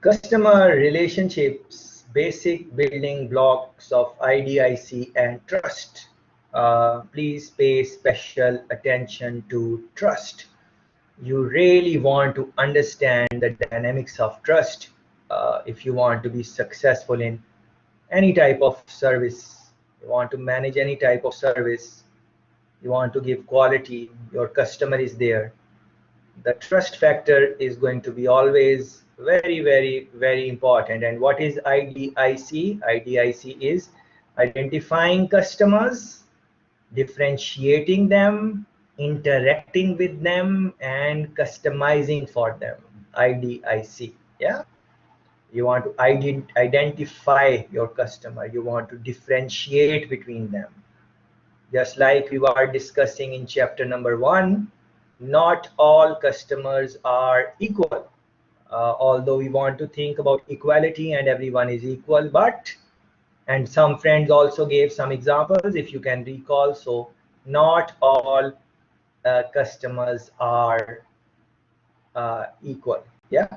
Customer relationships, basic building blocks of IDIC and trust. Please pay special attention to trust. You really want to understand the dynamics of trust if you want to be successful in any type of service. You want to manage any type of service. You want to give quality. Your customer is there. The trust factor is going to be always very, very, very important. And what is IDIC? IDIC is identifying customers, differentiating them, interacting with them, and customizing for them. IDIC. Yeah, you want to identify your customer, you want to differentiate between them. Just like we were discussing in chapter number 1, not all customers are equal. Although we want to think about equality and everyone is equal, but, and some friends also gave some examples if you can recall. So not all customers are equal. Yeah,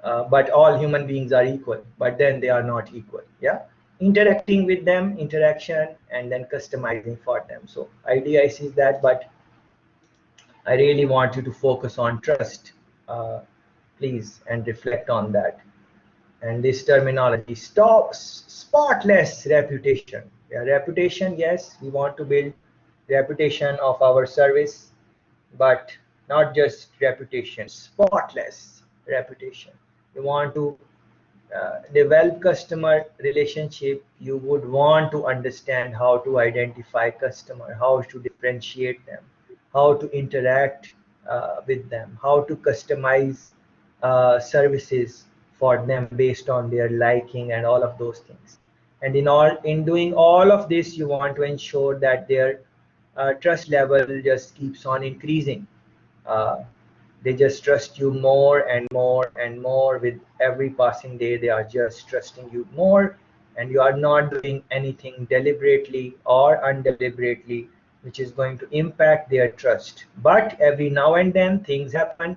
but all human beings are equal, but then they are not equal. Yeah, interacting with them, interaction, and then customizing for them. So IDIC is that, but I really want you to focus on trust, please, and reflect on that. And this terminology, spotless reputation. Yeah, reputation, yes, we want to build reputation of our service, but not just reputation, spotless reputation. You want to develop customer relationship, you would want to understand how to identify customer, how to differentiate them, how to interact with them, how to customize services for them based on their liking and all of those things. And in doing all of this, you want to ensure that their trust level just keeps on increasing. Uh, they just trust you more and more and more. With every passing day, they are just trusting you more, and you are not doing anything deliberately or undeliberately which is going to impact their trust. But every now and then things happen.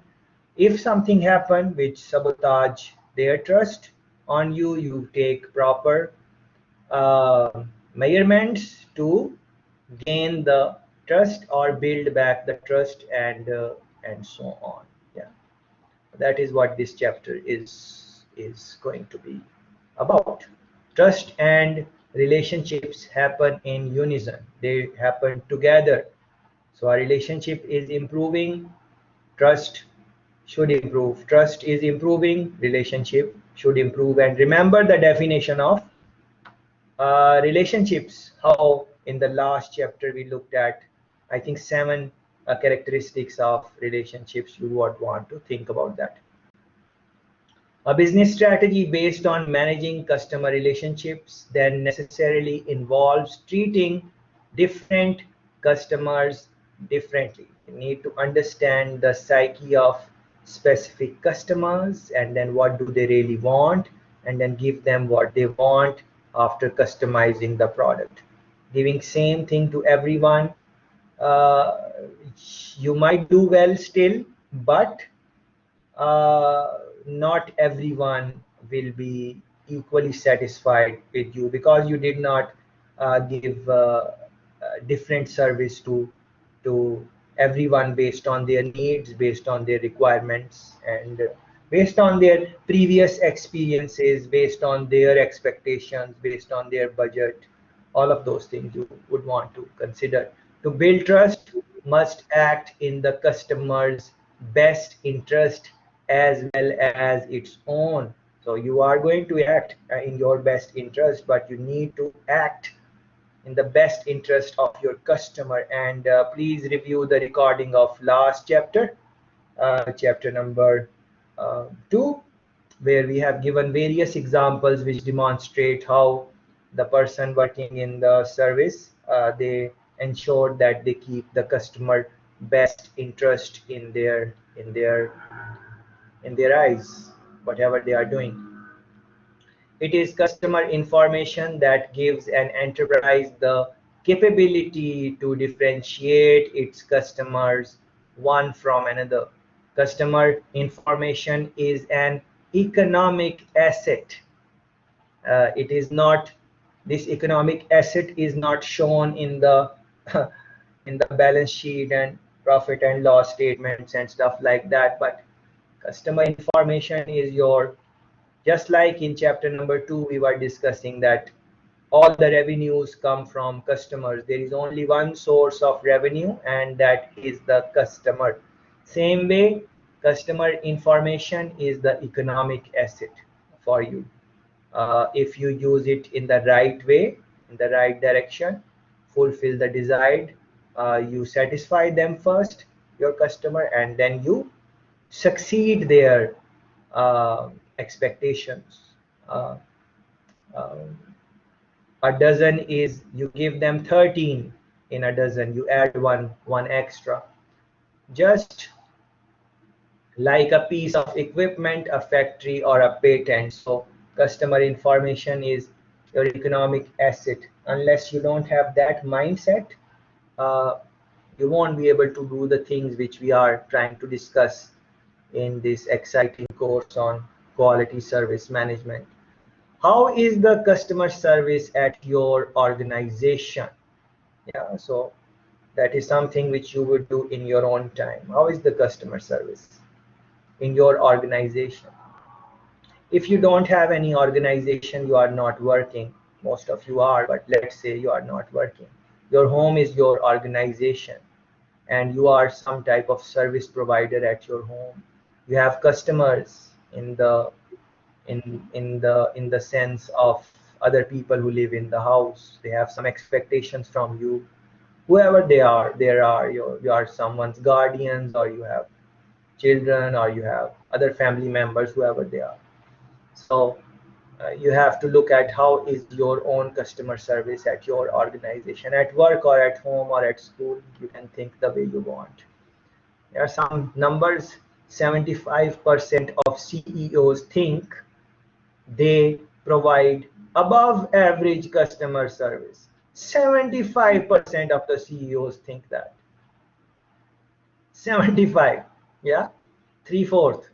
If something happens which sabotage their trust on you, you take proper measurements to gain the trust or build back the trust, and so on. Yeah, that is what this chapter is going to be about. Trust and relationships happen in unison, they happen together. So our relationship is improving, trust should improve. Trust is improving, relationship should improve. And remember the definition of relationships, how in the last chapter we looked at, I think, 7 characteristics of relationships. You would want to think about that. A business strategy based on managing customer relationships then necessarily involves treating different customers differently. You need to understand the psyche of specific customers, and then what do they really want, and then give them what they want after customizing the product. Giving same thing to everyone, uh, you might do well still, but not everyone will be equally satisfied with you, because you did not give different service to everyone based on their needs, based on their requirements, and based on their previous experiences, based on their expectations, based on their budget. All of those things you would want to consider. To build trust, must act in the customer's best interest as well as its own. So you are going to act in your best interest, but you need to act in the best interest of your customer. And please review the recording of last chapter, chapter number 2, where we have given various examples which demonstrate how the person working in the service, they ensure that they keep the customer best interest in their eyes, whatever they are doing. It is customer information that gives an enterprise the capability to differentiate its customers one from another. Customer information is an economic asset. It is not, this economic asset is not shown in the in the balance sheet and profit and loss statements and stuff like that, but customer information is your, just like in chapter number 2 we were discussing that all the revenues come from customers. There is only one source of revenue, and that is the customer. Same way, customer information is the economic asset for you. If you use it in the right way, in the right direction, fulfill the desired, you satisfy them first, your customer, and then you succeed their expectations. Uh, um, a dozen is, you give them 13 in a dozen, you add one extra. Just like a piece of equipment, a factory, or a patent. So customer information is your economic asset. Unless you don't have that mindset, uh, you won't be able to do the things which we are trying to discuss in this exciting course on quality service management. How is the customer service at your organization? Yeah, so that is something which you would do in your own time. How is the customer service in your organization? If you don't have any organization, you are not working. Most of you are, but let's say you are not working. Your home is your organization, and you are some type of service provider at your home. You have customers in the in the sense of other people who live in the house. They have some expectations from you, whoever they are. There are, you are someone's guardians, or you have children, or you have other family members, whoever they are. So you have to look at how is your own customer service at your organization, at work or at home or at school. You can think the way you want. There are some numbers. 75% of CEOs think they provide above average customer service. 75% of the CEOs think that. 75, yeah, three-fourths.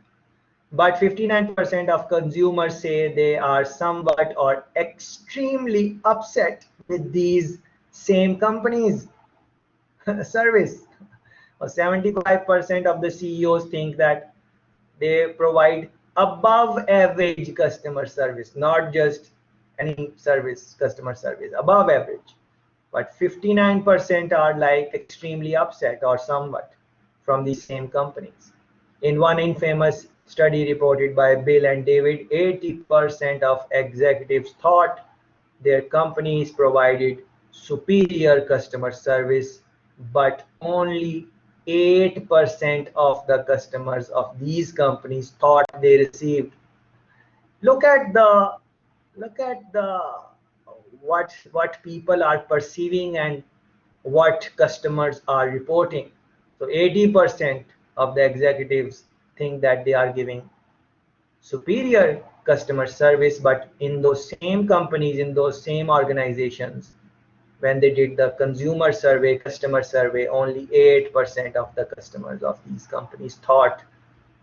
But 59% of consumers say they are somewhat or extremely upset with these same companies' service. Or 75% of the CEOs think that they provide above average customer service, not just any service, customer service, above average. But 59% are like extremely upset or somewhat from these same companies. In one infamous study reported by Bill and David, 80% of executives thought their companies provided superior customer service, but only 8% of the customers of these companies thought they received. Look at the what people are perceiving and what customers are reporting. So 80% of the executives think that they are giving superior customer service, but in those same companies, in those same organizations, when they did the consumer survey, customer survey, only 8% of the customers of these companies thought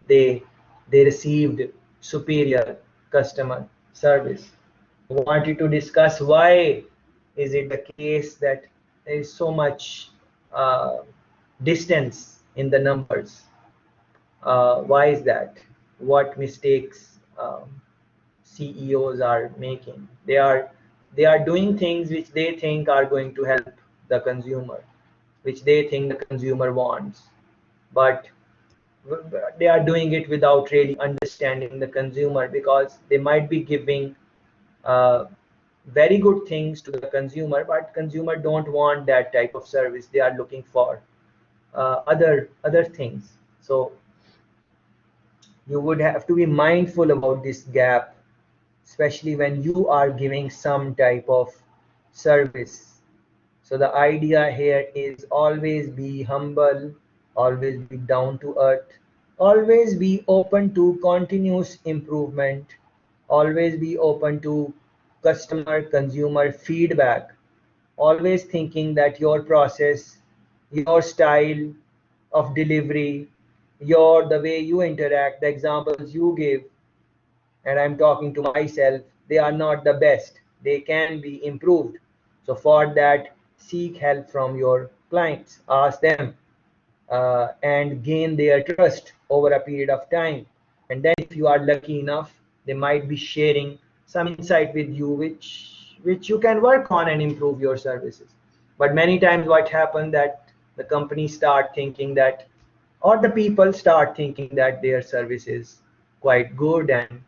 they they received superior customer service. I wanted to discuss why is it the case that there is so much uh, distance in the numbers. Why is that? What mistakes CEOs are making? They are doing things which they think are going to help the consumer, which they think the consumer wants, but they are doing it without really understanding the consumer, because they might be giving uh, very good things to the consumer, but consumer don't want that type of service. They are looking for other things. So you would have to be mindful about this gap, especially when you are giving some type of service. So the idea here is always be humble, always be down to earth, always be open to continuous improvement, always be open to customer consumer feedback, always thinking that your process, your style of delivery, the way you interact, the examples you give, and I'm talking to myself, they are not the best. They can be improved. So for that, seek help from your clients. Ask them and gain their trust over a period of time. And then if you are lucky enough, they might be sharing some insight with you which you can work on and improve your services. But many times what happens that the companies start thinking that, or the people start thinking that their service is quite good, and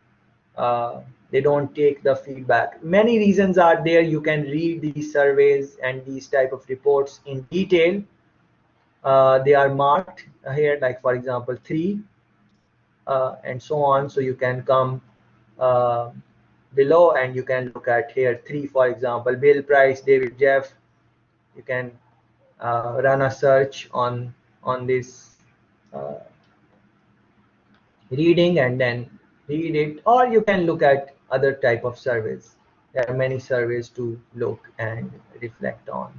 they don't take the feedback. Many reasons are there. You can read these surveys and these type of reports in detail. They are marked here, like for example 3 and so on. So you can come uh, below and you can look at here 3, for example, Bill Price, David Jeff. You can run a search on this uh, reading and then read it, or you can look at other type of surveys. There are many surveys to look and reflect on.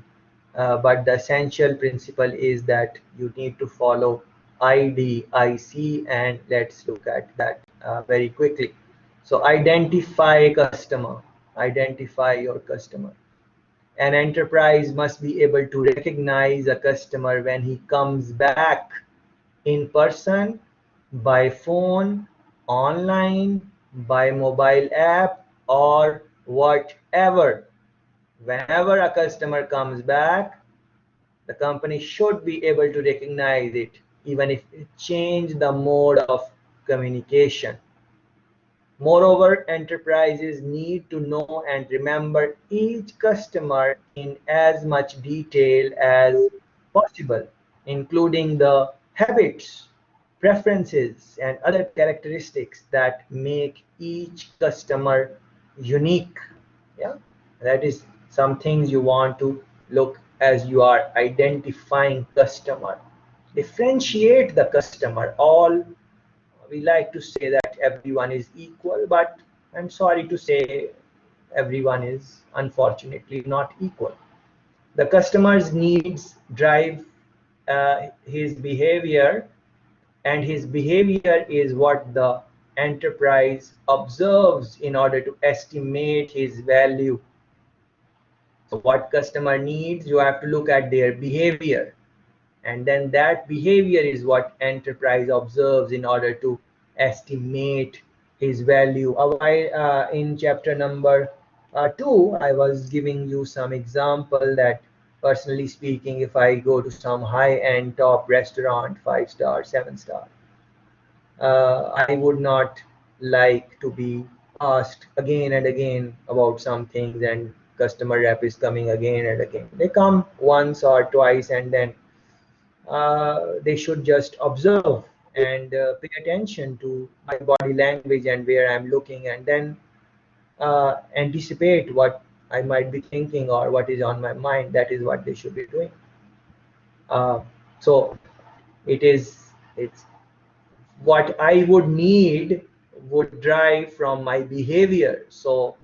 But the essential principle is that you need to follow IDIC, and let's look at that very quickly. So identify customer, identify your customer. An enterprise must be able to recognize a customer when he comes back in person, by phone, online, by mobile app, or whatever. Whenever a customer comes back, the company should be able to recognize it, even if it change the mode of communication. Moreover, enterprises need to know and remember each customer in as much detail as possible, including the habits, preferences, and other characteristics that make each customer unique. Yeah, that is some things you want to look as you are identifying customer. Differentiate the customer. All we like to say that everyone is equal, but I'm sorry to say everyone is unfortunately not equal. The customer's needs drive his behavior, and his behavior is what the enterprise observes in order to estimate his value. So what customer needs, you have to look at their behavior, and then that behavior is what enterprise observes in order to estimate his value. In chapter number 2, I was giving you some example that, personally speaking, if I go to some high-end top restaurant, 5 star, 7 star, I would not like to be asked again and again about some things, and customer rep is coming again and again. They come once or twice, and then they should just observe and pay attention to my body language and where I'm looking, and then anticipate what I might be thinking or what is on my mind. That is what they should be doing. So it's what I would need would drive from my behavior. So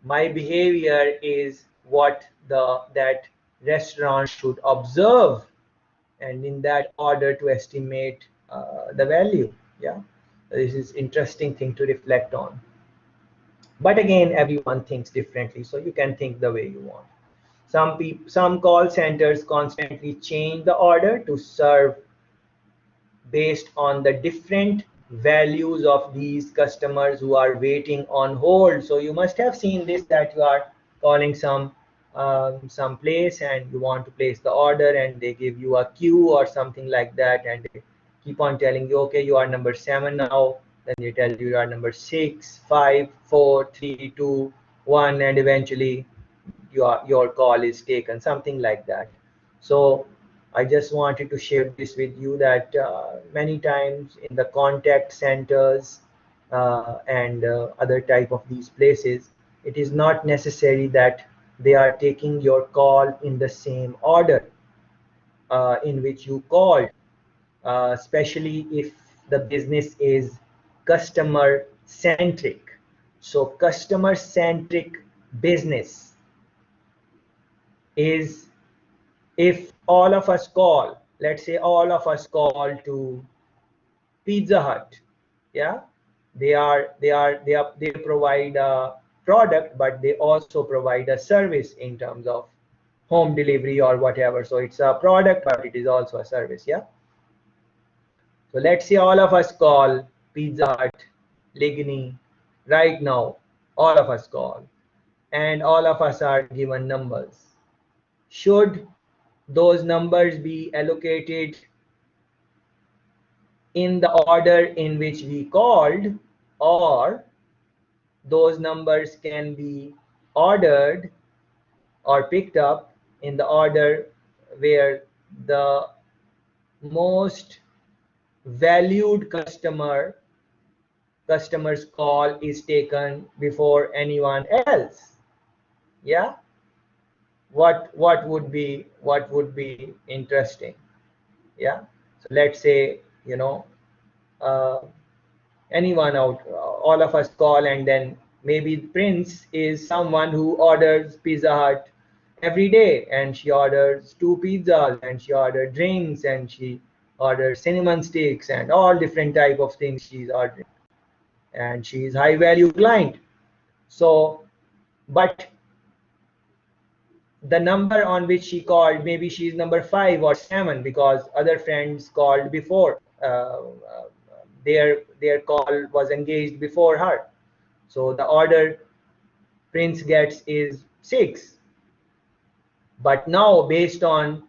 my behavior is what that restaurant should observe, and in that order to estimate the value. Yeah, this is interesting thing to reflect on. But again, everyone thinks differently, so you can think the way you want. Some call centers constantly change the order to serve based on the different values of these customers who are waiting on hold. So you must have seen this, that you are calling some place and you want to place the order, and they give you a queue or something like that, and they keep on telling you, okay, you are number 7 now. Then they tell you are number 6, 5, 4, 3, 2, 1, and eventually your call is taken, something like that. So I just wanted to share this with you that many times in the contact centers and other type of these places, it is not necessary that they are taking your call in the same order in which you called, especially if the business is customer centric. So customer centric business is, if all of us call, let's say all of us call to Pizza Hut, yeah, They provide a product, but they also provide a service in terms of home delivery or whatever. So it's a product, but it is also a service. Yeah. So let's say all of us call Pizza Hut, Ligny right now. All of us call, and all of us are given numbers. Should those numbers be allocated in the order in which we called, or those numbers can be ordered or picked up in the order where the most valued customer's call is taken before anyone else? Yeah. What would be interesting? Yeah. So let's say, uh, anyone out, all of us call, and then maybe Prince is someone who orders Pizza Hut every day, and she orders 2 pizzas, and she orders drinks, and she orders cinnamon sticks, and all different type of things she's ordering, and she's high value client. So, but the number on which she called, maybe she's number 5 or 7 because other friends called before. Their call was engaged before her. So the order Prince gets is 6. But now, based on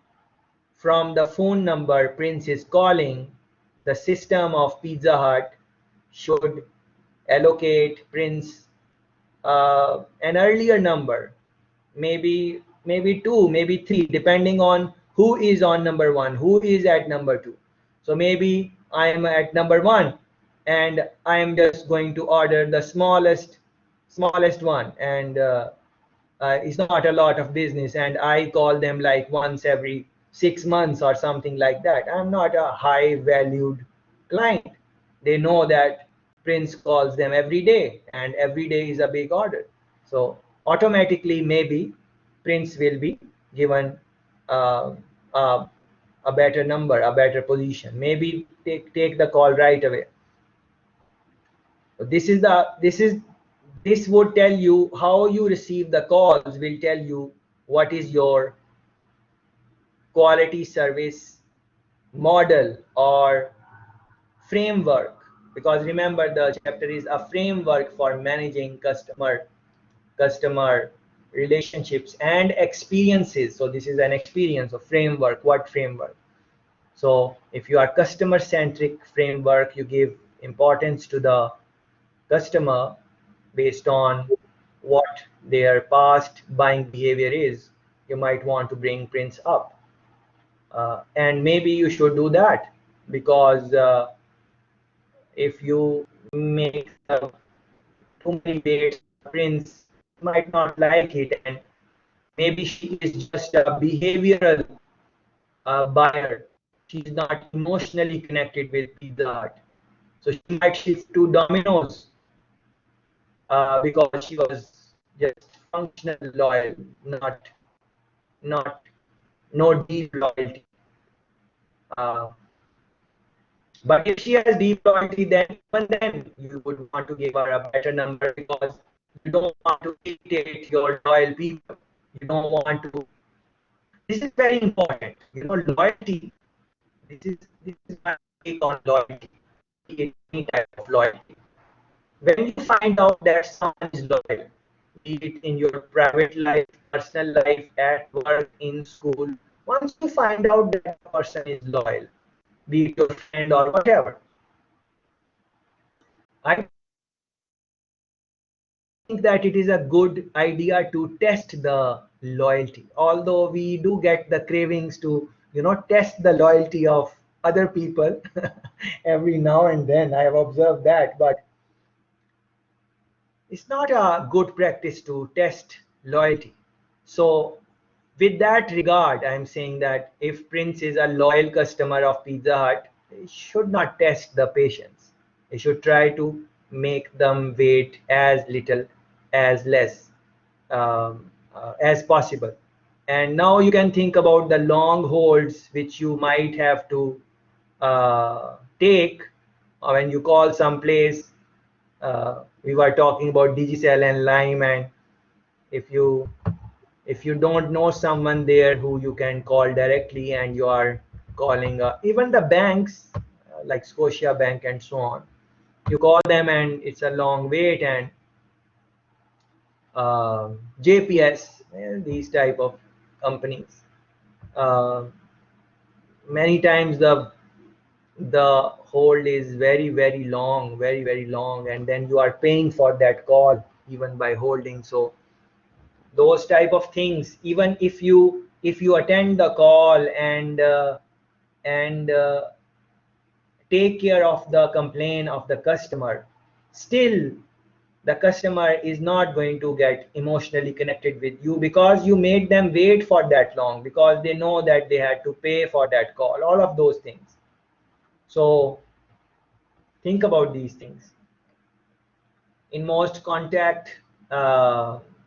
from the phone number Prince is calling, the system of Pizza Hut should allocate Prince an earlier number, maybe 2, maybe 3, depending on who is on number 1, who is at number 2. So maybe I am at number 1, and I am just going to order the smallest one, and it's not a lot of business, and I call them like once every 6 months or something like that. I'm not a high valued client. They know that Prince calls them every day, and every day is a big order. So automatically, maybe Prince will be given uh, uh, a better number, a better position. Maybe take the call right away. So this would tell you how you receive the calls, will tell you what is your quality service model or framework, because remember, the chapter is a framework for managing customer relationships and experiences. So this is an experience of framework. What framework? So if you are customer centric framework, you give importance to the customer based on what their past buying behavior is. You might want to bring Prince up, and maybe you should do that, because if you make too many dates, Prince might not like it, and maybe she is just a behavioral buyer. She's not emotionally connected with Pizza Hut, so she might shift to Domino's because she was just functional loyal, not no deep loyalty. Uh, but if she has deep loyalty, then even then you would want to give her a better number, because you don't want to irritate your loyal people. You don't want to. This is very important. Loyalty. This is my take on loyalty. Any type of loyalty. When you find out that someone is loyal, be it in your private life, personal life, at work, in school, once you find out that a person is loyal, be it your friend or whatever, I think that it is a good idea to test the loyalty. Although we do get the cravings to, test the loyalty of other people every now and then. I have observed that, but it's not a good practice to test loyalty. So with that regard, I'm saying that if Prince is a loyal customer of Pizza Hut, he should not test the patience. He should try to make them wait as little, as less as possible. And now you can think about the long holds which you might have to take when you call some place We were talking about Digicel and Lime, and if you don't know someone there who you can call directly, and you are calling even the banks like Scotia Bank and so on, you call them and it's a long wait, and JPS, these type of companies, uh, many times the hold is very long, very long, and then you are paying for that call even by holding. So those type of things, even if you attend the call and take care of the complaint of the customer, still the customer is not going to get emotionally connected with you, because you made them wait for that long, because they know that they had to pay for that call, all of those things. So think about these things. In most contact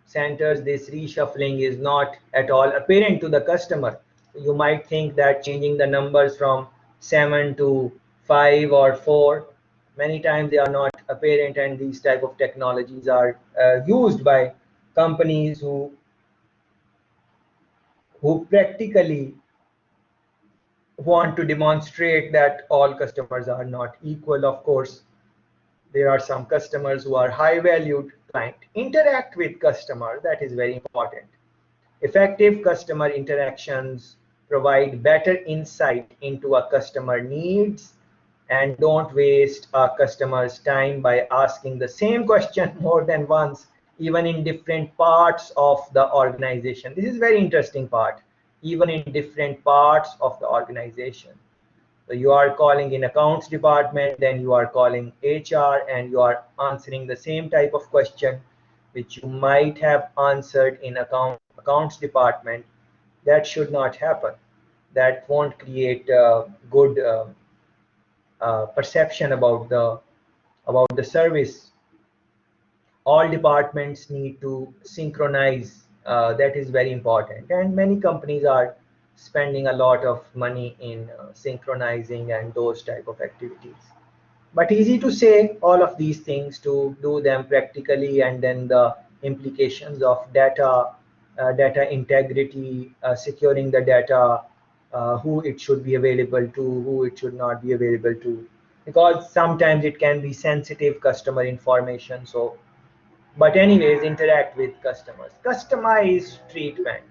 centers, this reshuffling is not at all apparent to the customer. You might think that changing the numbers from 7 to 5 or 4, many times they are not apparent, and these type of technologies are used by companies who practically want to demonstrate that all customers are not equal. Of course, there are some customers who are high valued client. Interact with customer, that is very important. Effective customer interactions provide better insight into a customer needs, and don't waste a customer's time by asking the same question more than once, even in different parts of the organization. This is very interesting part. Even in different parts of the organization. So you are calling in accounts department, then you are calling HR, and you are answering the same type of question which you might have answered in accounts department. That should not happen. That won't create a good perception about the service. All departments need to synchronize. That is very important, and many companies are spending a lot of money in synchronizing and those type of activities. But easy to say all of these things, to do them practically, and then the implications of data integrity, securing the data, who it should be available to, who it should not be available to, because sometimes it can be sensitive customer information. So but anyways, interact with customers. Customized treatment.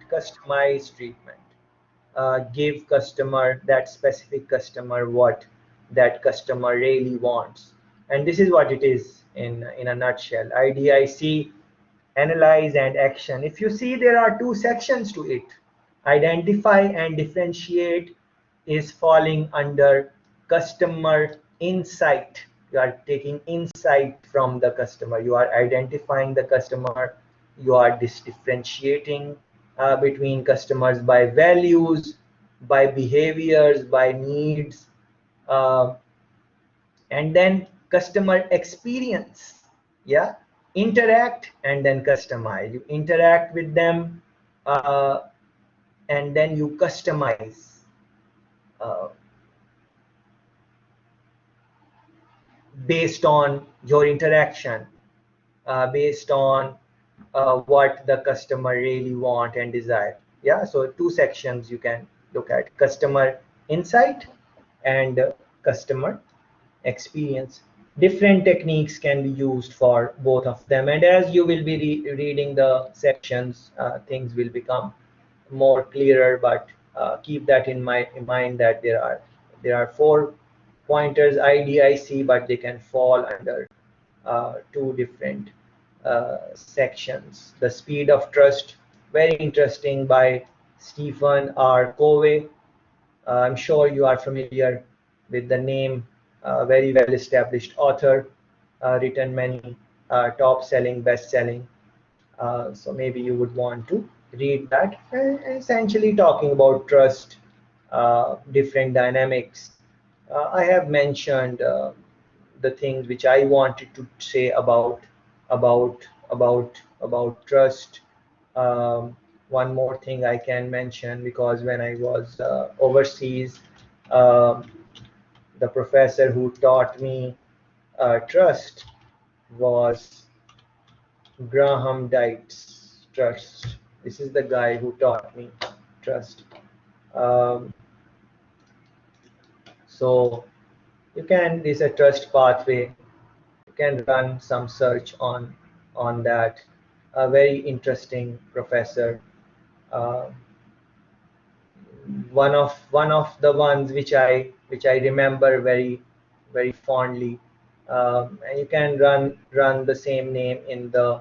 Give customer, that specific customer, what that customer really wants. And this is what it is in a nutshell. IDIC, analyze and action. If you see, there are two sections to it. Identify and differentiate is falling under customer insight. You are taking insight from the customer, you are identifying the customer, you are differentiating between customers by values, by behaviors, by needs, uh, and then customer experience. Yeah, interact and then customize. You interact with them, uh, and then you customize uh, based on your interaction, based on what the customer really want and desire. Yeah, so two sections you can look at: customer insight and customer experience. Different techniques can be used for both of them, and as you will be reading the sections, things will become more clearer. But keep that in mind, that there are 4 pointers IDIC, but they can fall under two different sections. The Speed of Trust, very interesting, by Stephen R. Covey. I'm sure you are familiar with the name. Very well established author, written many top-selling, best-selling. So maybe you would want to read that. Essentially talking about trust, different dynamics. I have mentioned the things which I wanted to say about trust. One more thing I can mention, because when I was overseas, um the professor who taught me trust, was Graham Dietz trust. This is the guy who taught me trust. Um, so you can, this is a trust pathway. You can run some search on that. A very interesting professor. Uh, one of the ones which I remember very fondly. And you can run the same name in the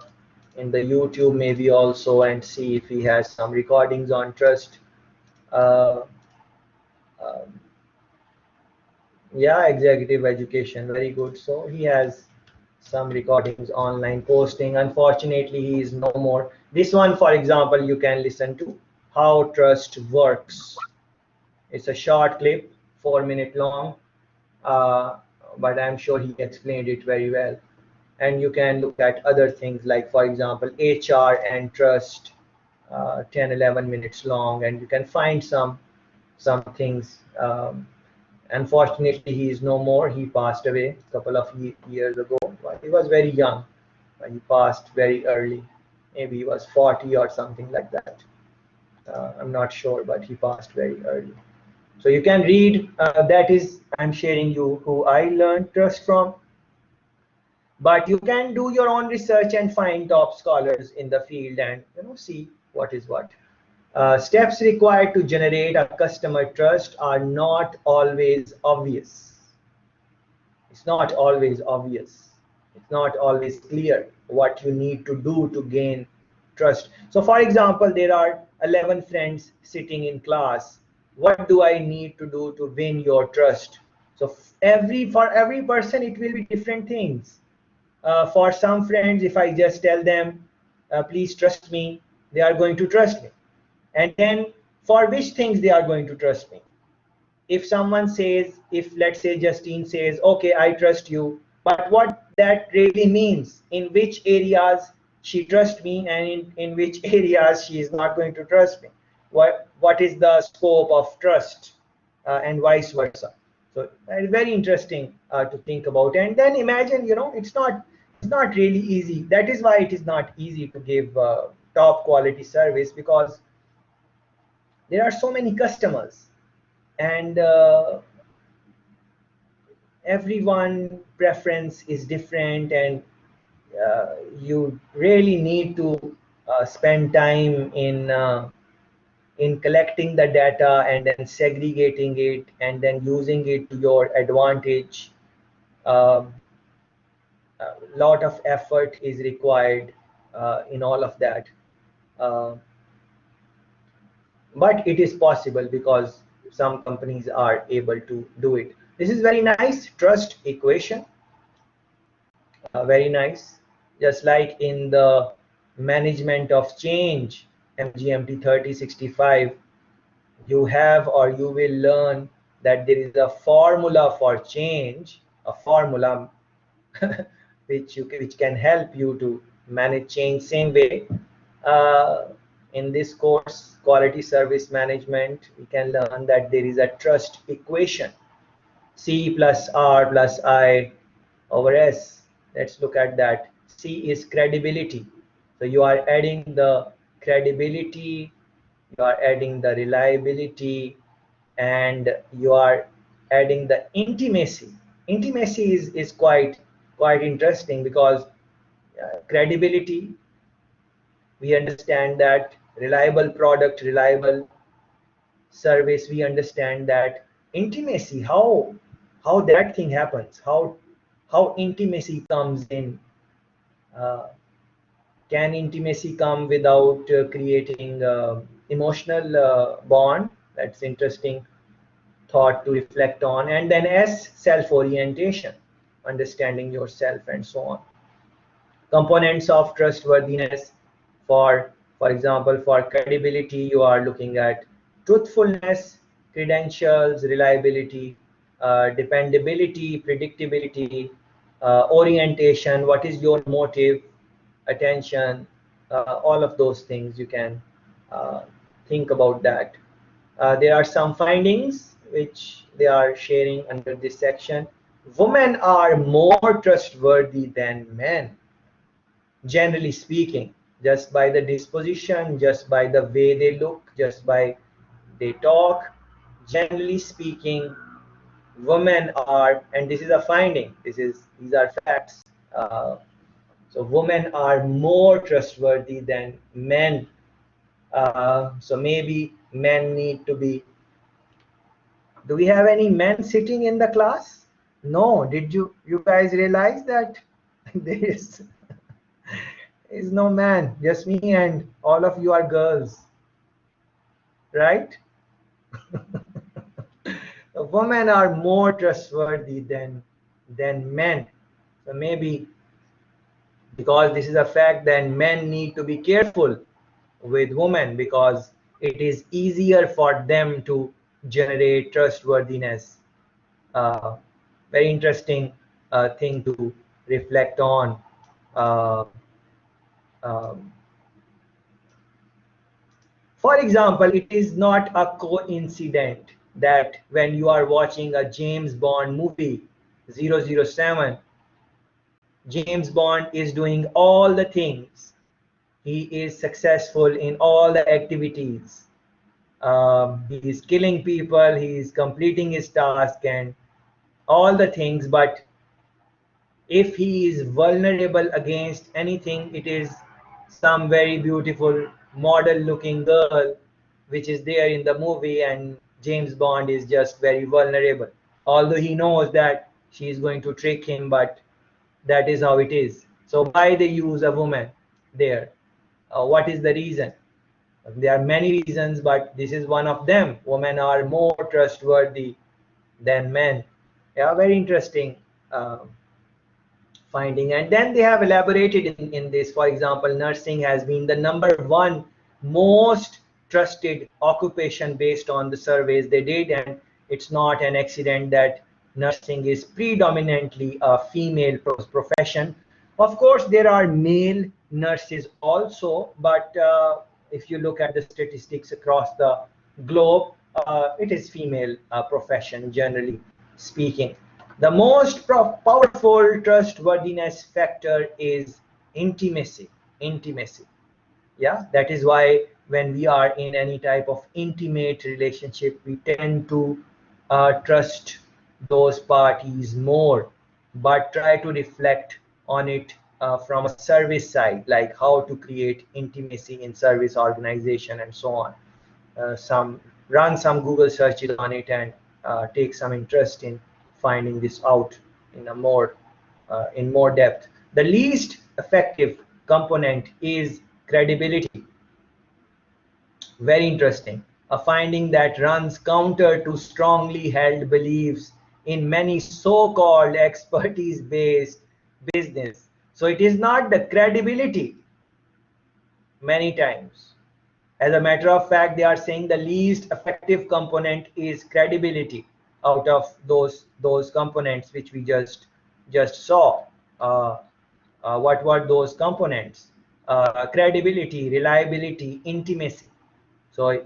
YouTube maybe also, and see if he has some recordings on trust. Uh, um, yeah, executive education, very good. So he has some recordings online posting. Unfortunately, he is no more. This one, for example, you can listen to how trust works. It's a short clip, 4 minute long, uh, but I'm sure he explained it very well. And you can look at other things like, for example, HR and trust, 10, 11 minutes long, and you can find some things. Unfortunately, he is no more. He passed away a couple of years ago. But he was very young. He passed very early. Maybe he was 40 or something like that. I'm not sure, but he passed very early. So you can read, that is, I'm sharing you who I learned trust from, but you can do your own research and find top scholars in the field and see what is what. Steps required to generate a customer trust are not always obvious. It's not always obvious. It's not always clear what you need to do to gain trust. So for example, there are 11 friends sitting in class. What do I need to do to win your trust? So for every person, it will be different things. For some friends, if I just tell them, please trust me, they are going to trust me. And then for which things they are going to trust me? If someone says, if let's say Justine says, okay, I trust you, but what that really means, in which areas she trusts me and in which areas she is not going to trust me, what is the scope of trust, and vice versa. So it's very interesting to think about. And then imagine, it's not really easy. That is why it is not easy to give top quality service, because there are so many customers, and everyone preference is different, and you really need to spend time in collecting the data and then segregating it and then using it to your advantage. Um, a lot of effort is required in all of that. Uh, but it is possible because some companies are able to do it. This is very nice trust equation, very nice. Just like in the management of change, MGMT 3065, you have, or you will learn that there is a formula for change, a formula which can help you to manage change. Same way, uh, in this course, quality service management, we can learn that there is a trust equation, C plus R plus I over S. Let's look at that. C is credibility. So you are adding the credibility, you are adding the reliability, and you are adding the intimacy. Intimacy is quite interesting, because credibility, we understand that, reliable product, reliable service, we understand that. Intimacy, how that thing happens, how intimacy comes in. uh, can intimacy come without creating emotional bond? That's interesting thought to reflect on. And then S, self orientation, understanding yourself and so on. Components of trustworthiness, for example, for credibility, you are looking at truthfulness, credentials, reliability, dependability, predictability, orientation, what is your motive, attention, all of those things you can uh, think about that. There are some findings which they are sharing under this section. Women are more trustworthy than men, generally speaking, just by the disposition, just by the way they look, just by they talk. Generally speaking, women are, and this is a finding, these are facts. So women are more trustworthy than men. So maybe men need to be. Do we have any men sitting in the class? No. Did you guys realize that there is no man, just me and all of you are girls, right? Women are more trustworthy than men. So maybe because this is a fact, then men need to be careful with women because it is easier for them to generate trustworthiness. Uh, Very interesting thing to reflect on. Uh, um, for example, it is not a coincidence that when you are watching a James Bond movie 007, James Bond is doing all the things. He is successful in all the activities. He is killing people, he is completing his task and all the things, but if he is vulnerable against anything, it is some very beautiful model looking girl which is there in the movie, and James Bond is just very vulnerable. Although he knows that she is going to trick him, but that is how it is. So why they use a woman there? What is the reason? There are many reasons, but this is one of them. Women are more trustworthy than men. Yeah, very interesting. Finding, and then they have elaborated in this. For example, nursing has been the #1 most trusted occupation based on the surveys they did, and it's not an accident that nursing is predominantly a female profession. Of course there are male nurses also, but if you look at the statistics across the globe, it is female profession generally speaking. The most powerful trustworthiness factor is intimacy. Intimacy. Yeah, that is why when we are in any type of intimate relationship, we tend to trust those parties more, but try to reflect on it from a service side, like how to create intimacy in service organization and so on. Some run some Google searches on it and take some interest in finding this out in a more in more depth. The least effective component is credibility. Very interesting. A finding that runs counter to strongly held beliefs in many so-called expertise-based business. So it is not the credibility many times. As a matter of fact, they are saying the least effective component is credibility out of those components which we just saw. Uh, what were those components? Credibility, reliability, intimacy. So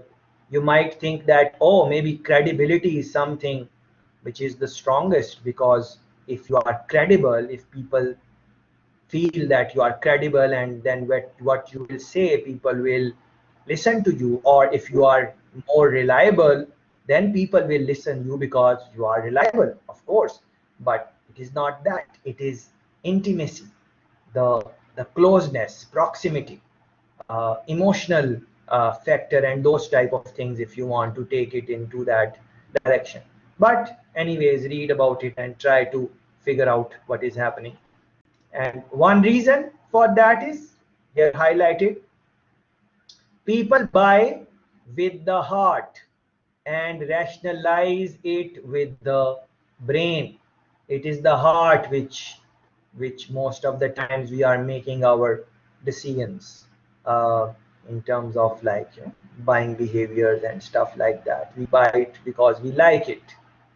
you might think that, oh, maybe credibility is something which is the strongest, because if you are credible, if people feel that you are credible, and then what you will say, people will listen to you. Or if you are more reliable, then people will listen you because you are reliable, of course. But it is not that. It is intimacy, the closeness, proximity, emotional factor, and those type of things, if you want to take it into that direction. But anyways, read about it and try to figure out what is happening. And one reason for that is here highlighted: people buy with the heart and rationalize it with the brain. It is the heart which most of the times we are making our decisions in terms of, like, buying behaviors and stuff like that. We buy it because we like it,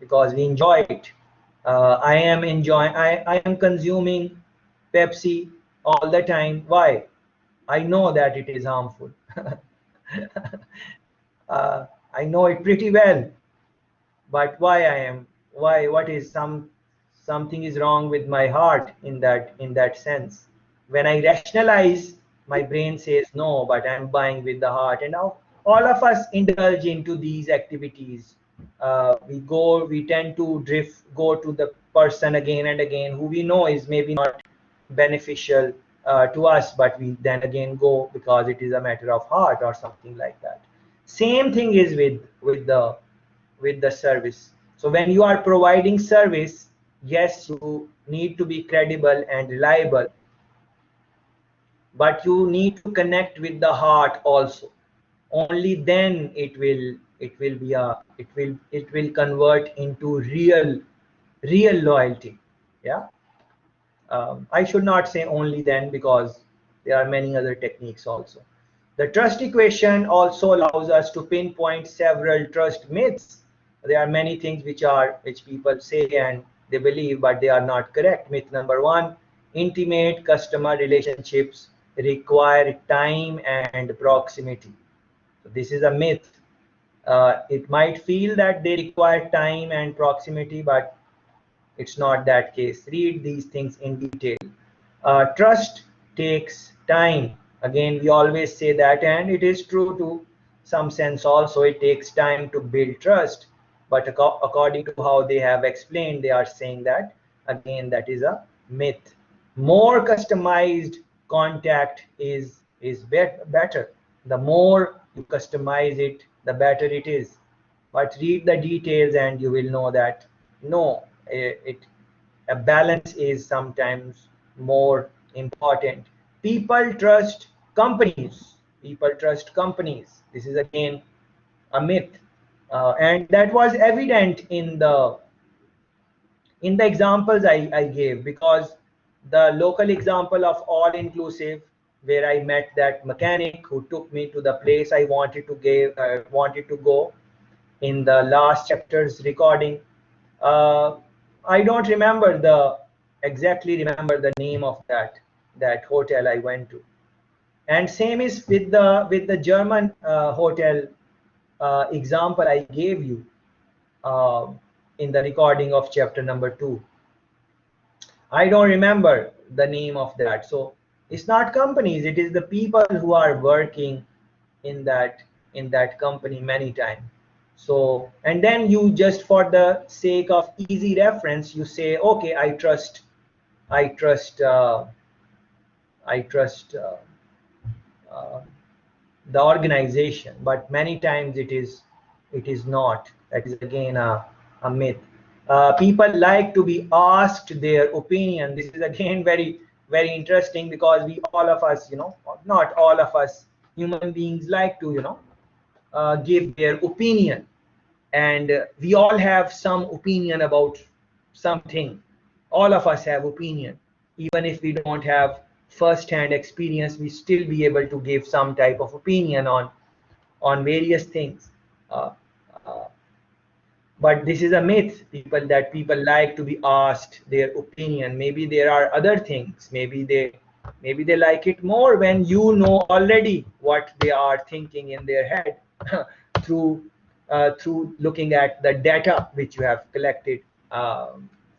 because we enjoy it. I am consuming Pepsi all the time. Why? I know that it is harmful. I know it pretty well, but why I am? Why? What is something is wrong with my heart in that sense. When I rationalize, my brain says no, but I'm buying with the heart. And now all of us indulge into these activities. We tend to go to the person again and again who we know is maybe not beneficial to us, but we then again go because it is a matter of heart or something like that. Same thing is with the service. So when you are providing service, yes, you need to be credible and reliable, but you need to connect with the heart also. Only then it will convert into real loyalty. Yeah. I should not say only then, because there are many other techniques also. The trust equation also allows us to pinpoint several trust myths. There are many things which people say and they believe, but they are not correct. Myth number one: intimate customer relationships require time and proximity. So this is a myth. It might feel that they require time and proximity, but it's not that case. Read these things in detail. Trust takes time. Again, we always say that, and it is true to some sense also. It takes time to build trust. But according to how they have explained, they are saying that, again, that is a myth. More customized contact is better. The more you customize it, the better it is. But read the details and you will know that no, a balance is sometimes more important. People trust companies. People trust companies. This is again a myth, and that was evident in the examples I gave, because the local example of all inclusive, where I met that mechanic who took me to the place I wanted to go in the last chapter's recording. Uh, I don't exactly remember the name of that hotel I went to. And same is with the German hotel example I gave you uh, in the recording of chapter number 2. I don't remember the name of that. So it's not companies, it is the people who are working in that company many times. So, and then you, just for the sake of easy reference, you say, okay, I trust I trust uh, the organization, but many times it is not. That is again a myth. People like to be asked their opinion. This is again very interesting, because we, all of us, not all of us human beings, like to give their opinion, and we all have some opinion about something. All of us have opinion. Even if we don't have first-hand experience, we still be able to give some type of opinion on various things. uh, uh, but this is a myth, people like to be asked their opinion. Maybe there are other things. Maybe they like it more when you know already what they are thinking in their head through through looking at the data which you have collected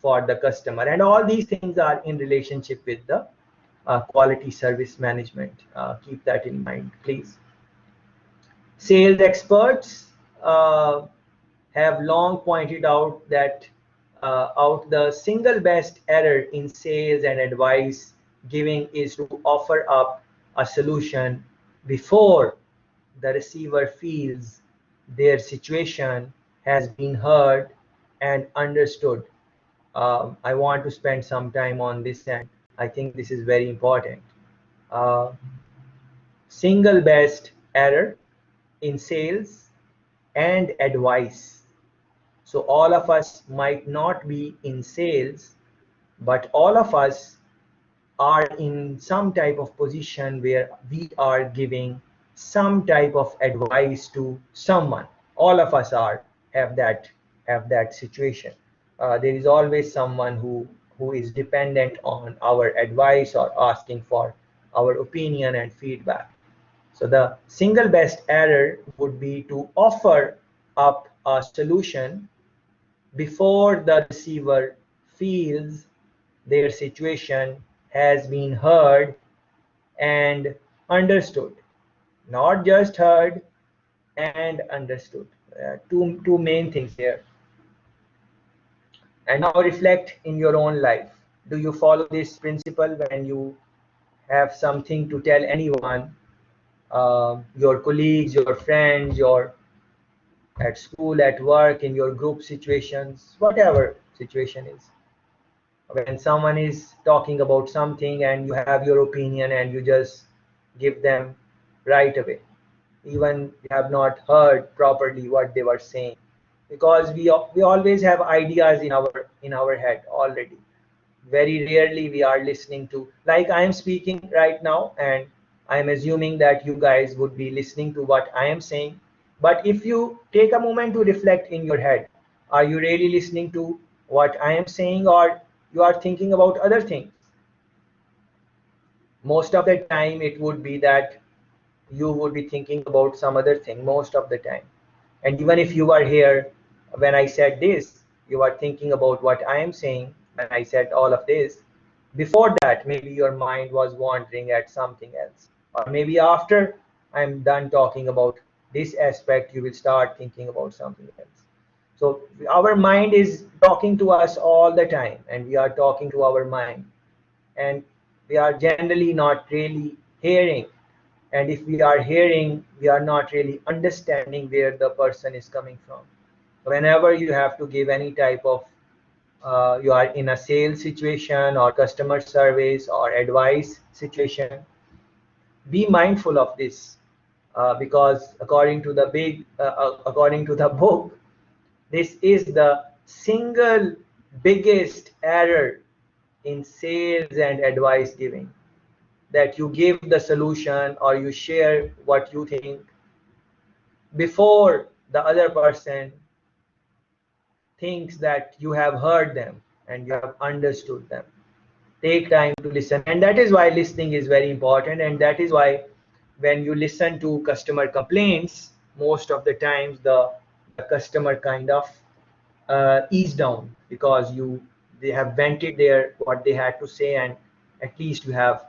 for the customer. And all these things are in relationship with the quality service management. Keep that in mind, please. Sales experts have long pointed out that the single best error in sales and advice giving is to offer up a solution before the receiver feels their situation has been heard and understood. I want to spend some time on this, and I think this is very important. Uh, Single best error in sales and advice. So all of us might not be in sales, but all of us are in some type of position where we are giving some type of advice to someone. All of us have that situation. There is always someone who is dependent on our advice or asking for our opinion and feedback. So the single best error would be to offer up a solution before the receiver feels their situation has been heard and understood. Not just heard and understood. Two main things here. And now reflect in your own life. Do you follow this principle when you have something to tell anyone, your colleagues, your friends, your at school, at work, in your group situations, whatever situation is? When someone is talking about something and you have your opinion and you just give them right away, even you have not heard properly what they were saying, because we always have ideas in our head already. Very rarely we are listening to, like I am speaking right now, and I am assuming that you guys would be listening to what I am saying. But if you take a moment to reflect in your head, are you really listening to what I am saying, or you are thinking about other things? Most of the time it would be that you would be thinking about some other thing most of the time. And even if you are here when I said this, you are thinking about what I am saying when I said all of this. Before that, maybe your mind was wandering at something else. Or maybe after I'm done talking about this aspect, you will start thinking about something else. So our mind is talking to us all the time, and we are talking to our mind. And we are generally not really hearing, and if we are hearing, we are not really understanding where the person is coming from. Whenever you have to give any type of you are in a sales situation or customer service or advice situation, be mindful of this, because according to the book, this is the single biggest error in sales and advice giving, that you give the solution or you share what you think before the other person thinks that you have heard them and you have understood them. Take time to listen, and that is why listening is very important. And that is why when you listen to customer complaints, most of the times the customer kind of ease down, because they have vented their what they had to say, and at least you have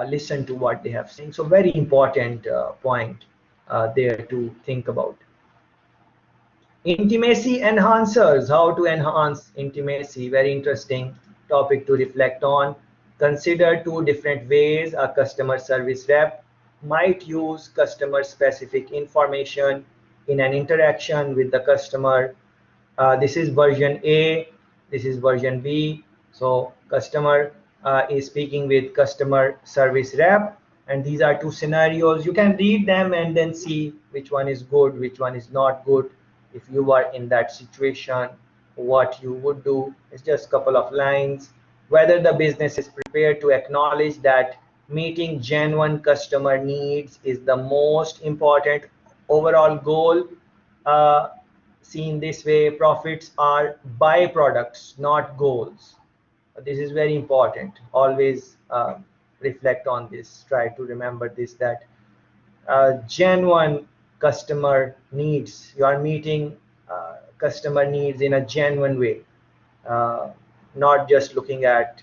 listened to what they have said. So very important point there to think about. Intimacy enhancers, how to enhance intimacy, very interesting topic to reflect on. Consider two different ways a customer service rep might use customer specific information in an interaction with the customer. This is version A, this is version B. So customer is speaking with customer service rep, and these are two scenarios. You can read them and then see which one is good, which one is not good. If you are in that situation, what you would do is just a couple of lines. Whether the business is prepared to acknowledge that meeting genuine customer needs is the most important overall goal. uh, Seen this way, profits are byproducts, not goals. This is very important. Always reflect on this. Try to remember this, that genuine customer needs, you are meeting customer needs in a genuine way, uh, not just looking at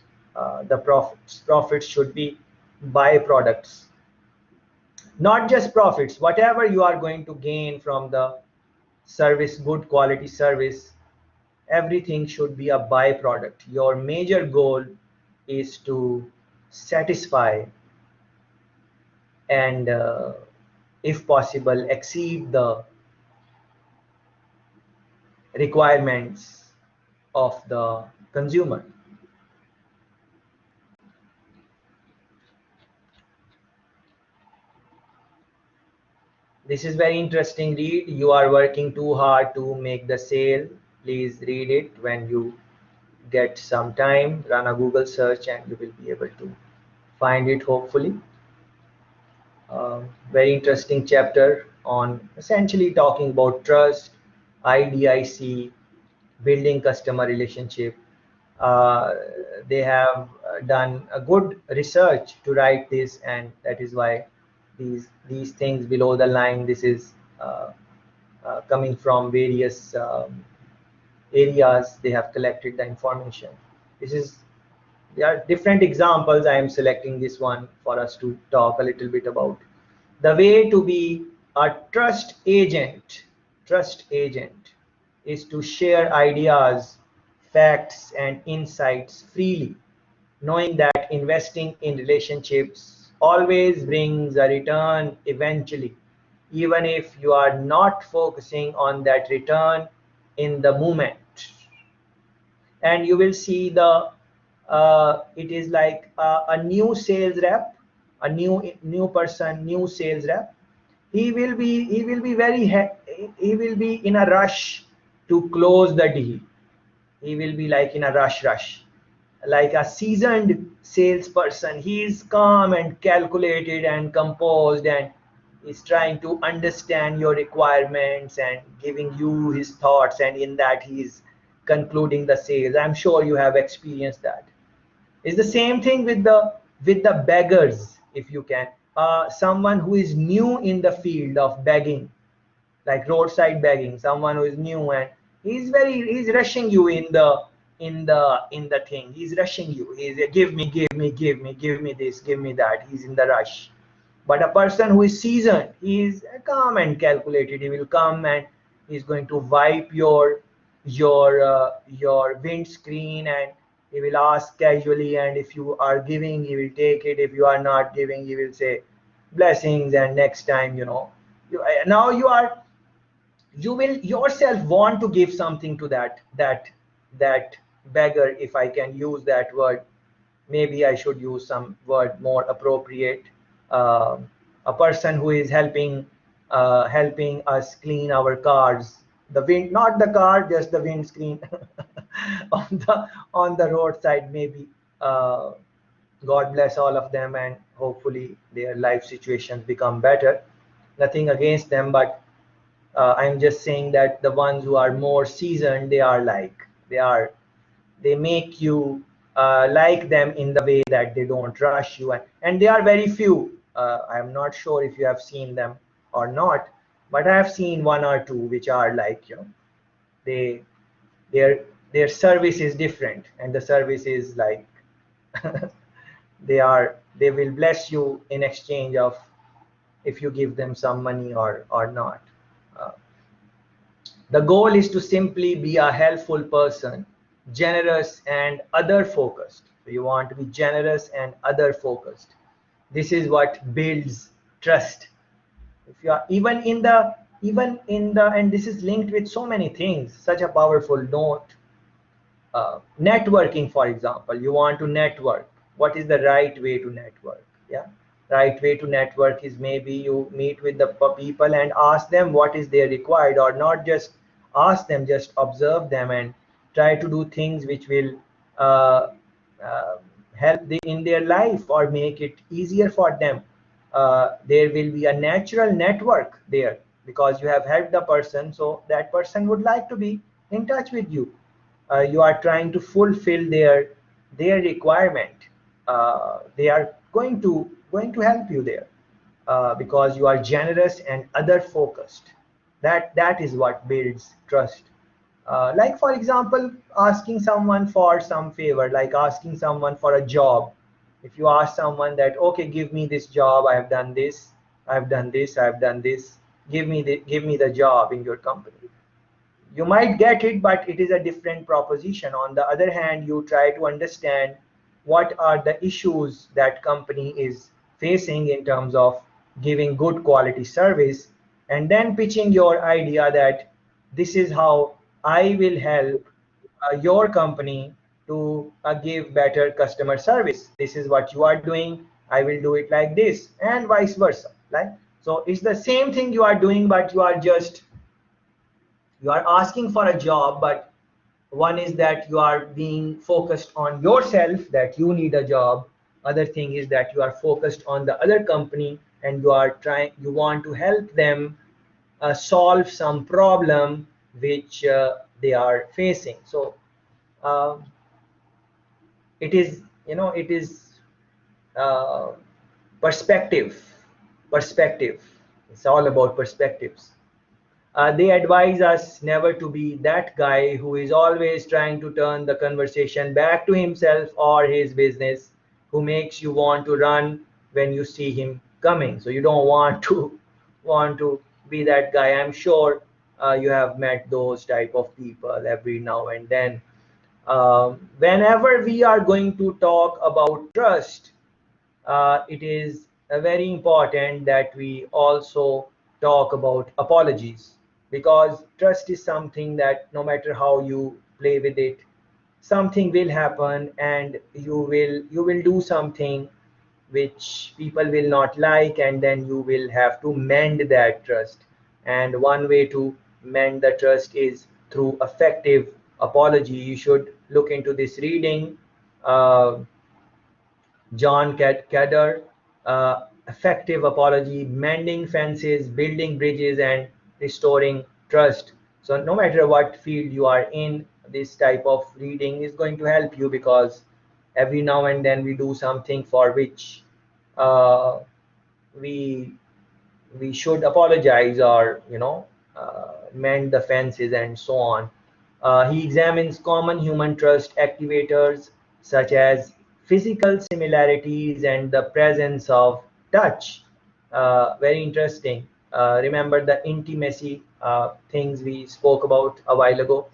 the profits. Profits should be byproducts, not just profits. Whatever you are going to gain from the service, good quality service, everything should be a byproduct. Your major goal is to satisfy and if possible exceed the requirements of the consumer. This is very interesting read. You are working too hard to make the sale. Please read it when you get some time. Run a Google search and you will be able to find it, hopefully. Very interesting chapter on essentially talking about trust, IDIC, building customer relationship. Uh, they have done a good research to write this, and that is why these things below the line. This is coming from various areas they have collected the information. This is, there are different examples. I am selecting this one for us to talk a little bit about. The way to be a trust agent is to share ideas, facts, and insights freely, knowing that investing in relationships always brings a return eventually, even if you are not focusing on that return in the moment. And you will see the it is like a new sales rep, a new person, new sales rep. He will be he will be in a rush to close the deal. He will be like in a rush. Like a seasoned salesperson, he is calm and calculated and composed, and is trying to understand your requirements and giving you his thoughts, and in that he is concluding the sales. I'm sure you have experienced that. It's the same thing with the beggars, if you can. Someone who is new in the field of begging, like roadside begging, someone who is new, and he's rushing you in the thing. He's rushing you. He's give me this, give me that. He's in the rush. But a person who is seasoned, he is calm and calculated. He will come and he's going to wipe your windscreen, and he will ask casually, and if you are giving, he will take it. If you are not giving, he will say blessings, and next time, now you will yourself want to give something to that beggar, if I can use that word. Maybe I should use some word more appropriate. uh, a person who is helping us clean our cars, the wind, not the car, just the windscreen on the roadside, maybe. uh, God bless all of them, and hopefully their life situations become better. Nothing against them, but I'm just saying that the ones who are more seasoned, they make you like them in the way that they don't rush you, and they are very few. I'm not sure if you have seen them or not, but I have seen one or two which are like, they their their service is different, and the service is like they will bless you in exchange of if you give them some money or not. Uh, The goal is to simply be a helpful person, generous and other focused. So you want to be generous and other focused. This is what builds trust. If you are even in the and this is linked with so many things, such a powerful note. Networking, for example, you want to network. What is the right way to network? Yeah, right way to network is maybe you meet with the people and ask them what is their required, or not just ask them, just observe them and try to do things which will uh, uh, help in their life or make it easier for them. There will be a natural network there because you have helped the person, so that person would like to be in touch with you. You are trying to fulfill their requirement. They are going to help you there because you are generous and other focused. That is what builds trust. Like for example, asking someone for some favor, like asking someone for a job. If you ask someone that, okay, give me this job, I have done this, I've done this, I've done this, give me the job in your company. You might get it, but it is a different proposition. On the other hand, you try to understand what are the issues that company is facing in terms of giving good quality service, and then pitching your idea that this is how I will help your company to give better customer service. This is what you are doing, I will do it like this, and vice versa. Like, so it's the same thing you are doing, but you are asking for a job. But one is that you are being focused on yourself, that you need a job. Other thing is that you are focused on the other company, and you want to help them solve some problem which they are facing. So uh, it is uh, perspective. Perspective, it's all about perspectives. They advise us never to be that guy who is always trying to turn the conversation back to himself or his business, who makes you want to run when you see him coming. So you don't want to be that guy. I'm sure you have met those type of people every now and then. Whenever we are going to talk about trust, it is very important that we also talk about apologies, because trust is something that no matter how you play with it, something will happen and you will do something which people will not like, and then you will have to mend that trust. And one way to mend the trust is through effective apology. You should look into this reading, uh, John Cadder, effective apology, mending fences, building bridges, and restoring trust. So no matter what field you are in, this type of reading is going to help you, because every now and then we do something for which uh, we we should apologize, or mend the fences and so on. He examines common human trust activators such as physical similarities and the presence of touch. Very interesting. Remember the intimacy things we spoke about a while ago.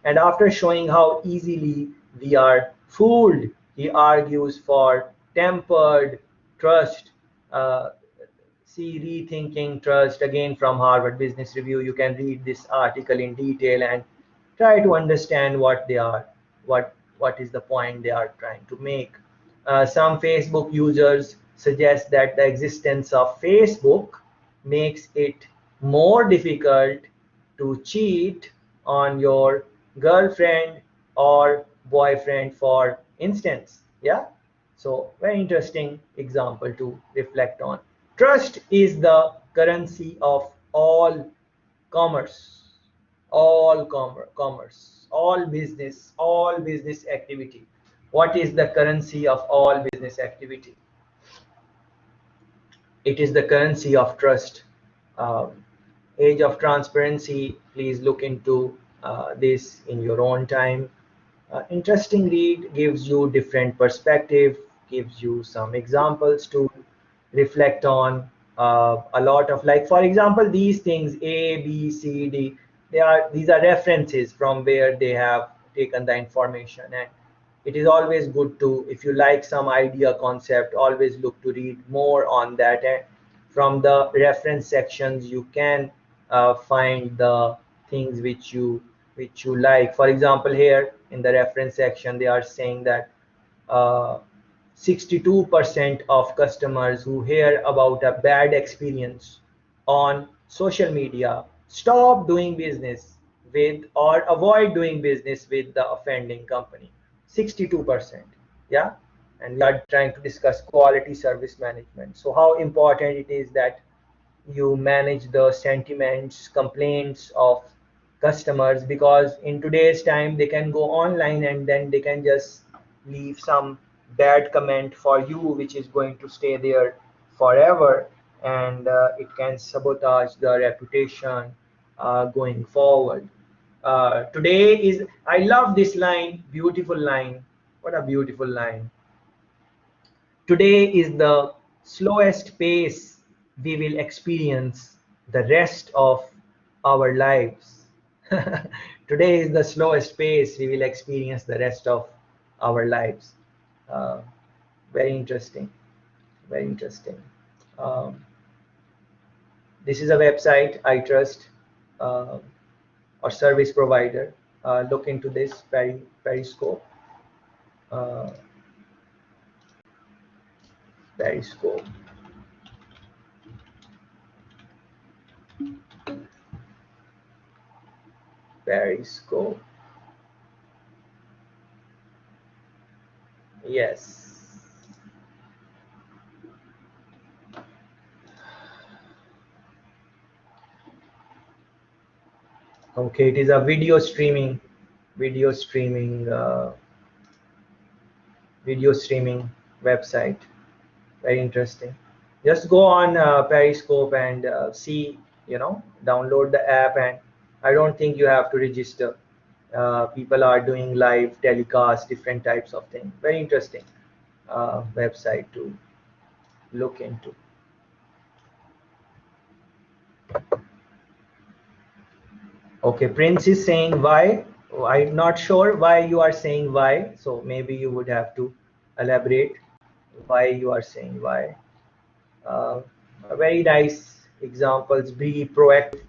And after showing how easily we are fooled, he argues for tempered trust. Uh, See Rethinking Trust, again from Harvard Business Review. You can read this article in detail and try to understand what they are, what is the point they are trying to make. Some Facebook users suggest that the existence of Facebook makes it more difficult to cheat on your girlfriend or boyfriend, for instance. Yeah, so very interesting example to reflect on. Trust is the currency of all commerce, all business activity. What is the currency of all business activity? It is the currency of trust. Um, Age of transparency. Please look into this in your own time. Interesting read, gives you different perspective, gives you some examples to reflect on. A lot of, like for example, these things A, B, C, D. These are references from where they have taken the information, and it is always good to, if you like some idea concept, always look to read more on that. And from the reference sections you can find the things which you like. For example, here in the reference section they are saying that uh, 62% of customers who hear about a bad experience on social media stop doing business with or avoid doing business with the offending company. 62%. Yeah. And we are trying to discuss quality service management. So how important it is that you manage the sentiments, complaints of customers, because in today's time they can go online and then they can just leave some bad comment for you, which is going to stay there forever, and it can sabotage the reputation going forward. Today is, I love this line, beautiful line. What a beautiful line. Today is the slowest pace we will experience the rest of our lives. Today is the slowest pace we will experience the rest of our lives. Uh, Very interesting. Very interesting. Um, this is a website I trust, uh, or service provider. Look into this, Periscope. Uh, Periscope. Periscope. Yes. Okay, it is a video streaming, video streaming website. Very interesting. Just go on Periscope and see download the app, and I don't think you have to register. People are doing live telecast, different types of things. Very interesting website to look into. Okay, Prince is saying why. I'm not sure why you are saying why, so maybe you would have to elaborate why you are saying why. Uh, Very nice examples. Be proactive.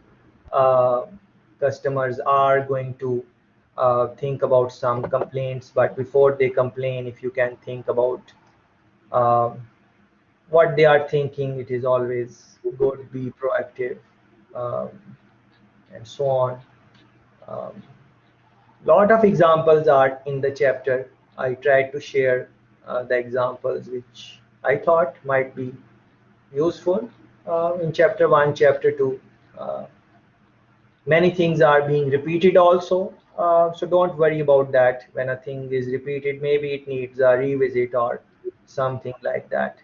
Uh, Customers are going to think about some complaints, but before they complain, if you can think about um, what they are thinking, it is always good. Be proactive, um, and so on. Um, Lot of examples are in the chapter. I tried to share the examples which I thought might be useful in chapter 1, chapter 2. Uh, Many things are being repeated also, so don't worry about that. When a thing is repeated, maybe it needs a revisit or something like that.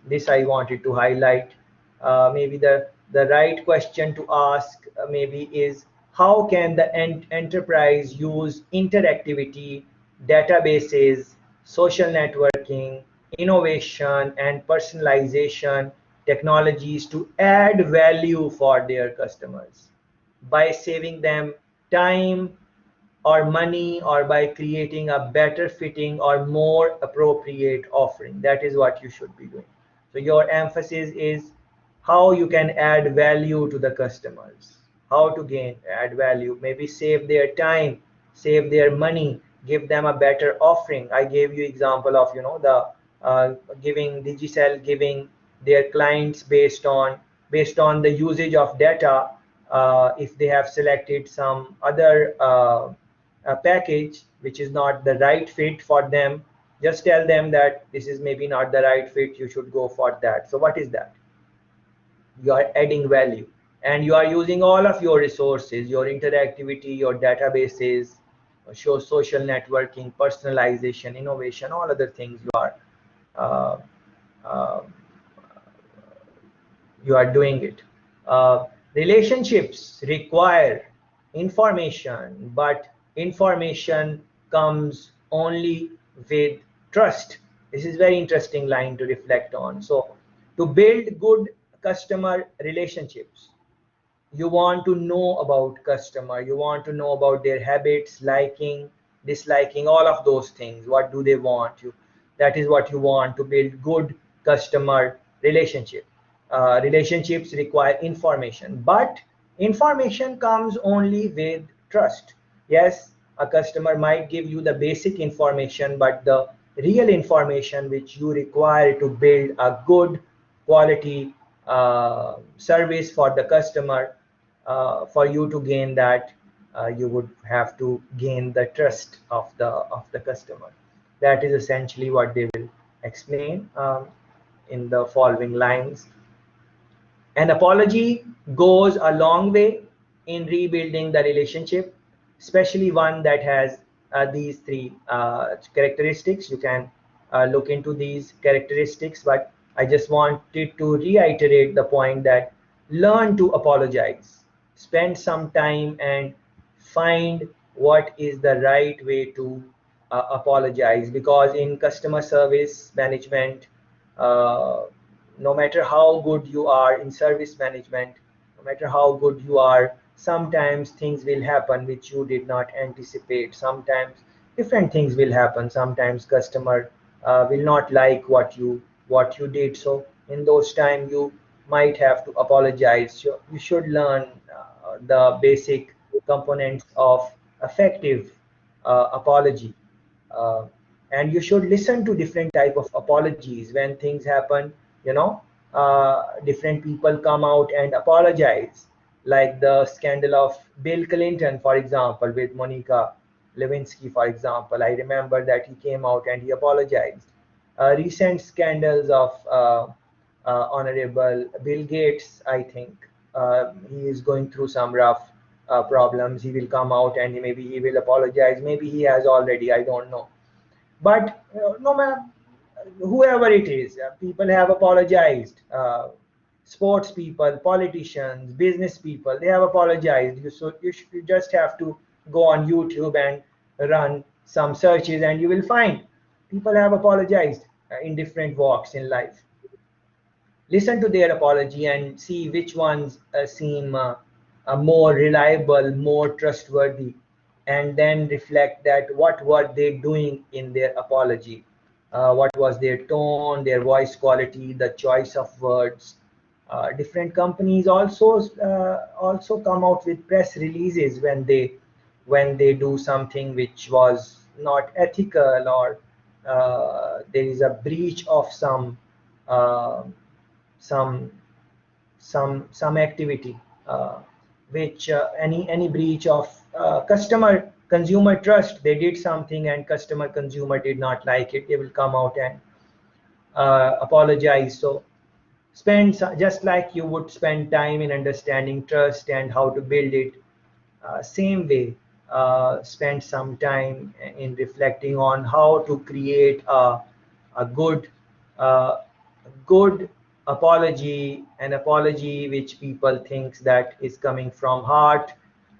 This I wanted to highlight. Maybe the right question to ask maybe is, how can the enterprise use interactivity, databases, social networking, innovation, and personalization technologies to add value for their customers, by saving them time or money, or by creating a better fitting or more appropriate offering? That is what you should be doing. So your emphasis is how you can add value to the customers, how to add value, maybe save their time, save their money, give them a better offering. I gave you example of the giving Digicel, giving their clients based on the usage of data. If they have selected some other package which is not the right fit for them, just tell them that this is maybe not the right fit, you should go for that. So what is that? You are adding value, and you are using all of your resources, your interactivity, your databases, show social networking, personalization, innovation, all other things uh, uh, you are doing it. Relationships require information, but information comes only with trust. This is very interesting line to reflect on. So to build good customer relationships, you want to know about customer, you want to know about their habits, liking, disliking, all of those things. What do they want? That is what you want to build good customer relationship. Relationships require information, but information comes only with trust. Yes, a customer might give you the basic information, but the real information which you require to build a good quality service for the customer, for you to gain that, you would have to gain the trust of the customer. That is essentially what they will explain in the following lines. An apology goes a long way in rebuilding the relationship, especially one that has these three characteristics. You can look into these characteristics, but I just wanted to reiterate the point that learn to apologize. Spend some time and find what is the right way to apologize, because in customer service management, uh, no matter how good you are in service management, no matter how good you are, sometimes things will happen which you did not anticipate. Sometimes different things will happen. Sometimes customer will not like what you did. So in those times you might have to apologize. So you should learn the basic components of effective apology. uh, and you should listen to different type of apologies when things happen. Different people come out and apologize, like the scandal of Bill Clinton, for example, with Monica Lewinsky, for example. I remember that he came out and he apologized. Recent scandals of Honorable Bill Gates, I think he is going through some rough problems. He will come out and maybe he will apologize. Maybe he has already, I don't know. But no matter whoever it is, people have apologized. sports people, politicians, business people, they have apologized. So you just have to go on YouTube and run some searches, and you will find people have apologized in different walks in life. Listen to their apology and see which ones seem more reliable, more trustworthy, and then reflect that what were they doing in their apology. What was their tone, their voice quality, the choice of words. Different companies also come out with press releases when they do something which was not ethical, or there is a breach of uh, some some activity, which any breach of customer consumer trust. They did something and customer consumer did not like it, they will come out and apologize. So just like you would spend time in understanding trust and how to build it, same way, spend some time in reflecting on how to create a uh, good apology, an apology which people thinks that is coming from heart.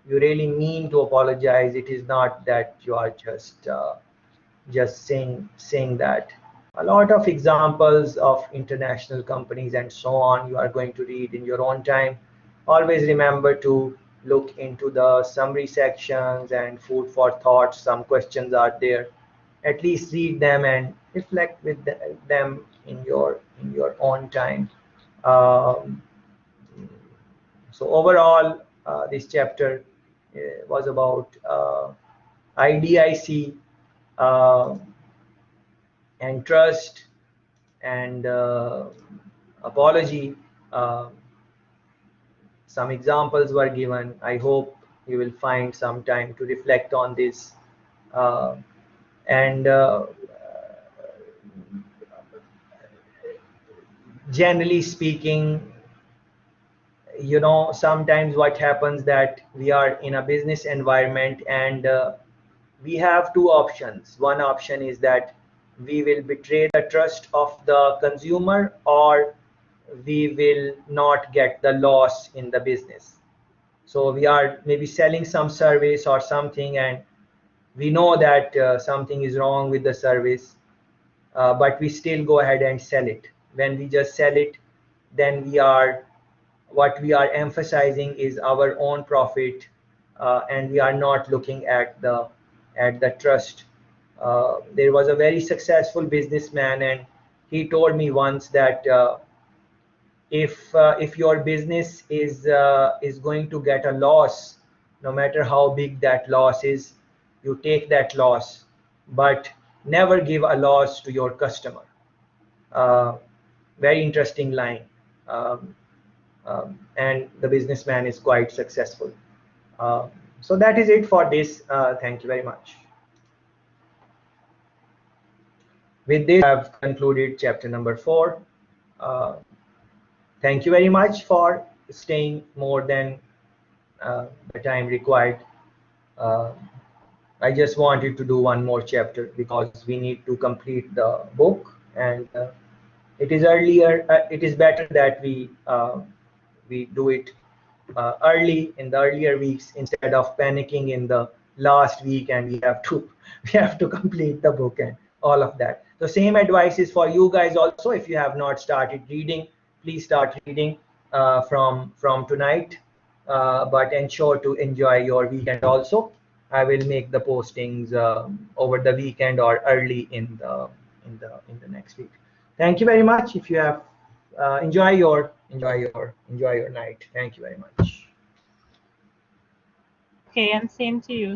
You really mean to apologize. It is not that you are just saying that. A lot of examples of international companies and so on you are going to read in your own time. Always remember to look into the summary sections and food for thought. Some questions are there. At least read them and reflect with them in your own time. Um, so overall, this chapter was about IDIC, uh, and trust, and apology. Uh, some examples were given. I hope you will find some time to reflect on this. Uh, and Generally speaking, sometimes what happens that we are in a business environment, and we have two options. One option is that we will betray the trust of the consumer, or we will not get the loss in the business. So we are maybe selling some service or something, and we know that something is wrong with the service, but we still go ahead and sell it. When we just sell it, then what we are emphasizing is our own profit, and we are not looking at the trust. There was a very successful businessman, and he told me once that if your business is going to get a loss, no matter how big that loss is, you take that loss, but never give a loss to your customer. uh, Very interesting line. um, and the businessman is quite successful. uh, so that is it for this. Thank you very much. With this, I have concluded chapter number 4. uh, Thank you very much for staying more than the time required. Uh, I just wanted to do one more chapter because we need to complete the book, and it is earlier. It is better that we do it early in the earlier weeks instead of panicking in the last week, and we have to we have to complete the book and all of that. The same advice is for you guys also. If you have not started reading, please start reading from tonight, but ensure to enjoy your weekend also. I will make the postings over the weekend or early in the next week. Thank you very much. If you have enjoy your night. Thank you very much. Okay, and same to you.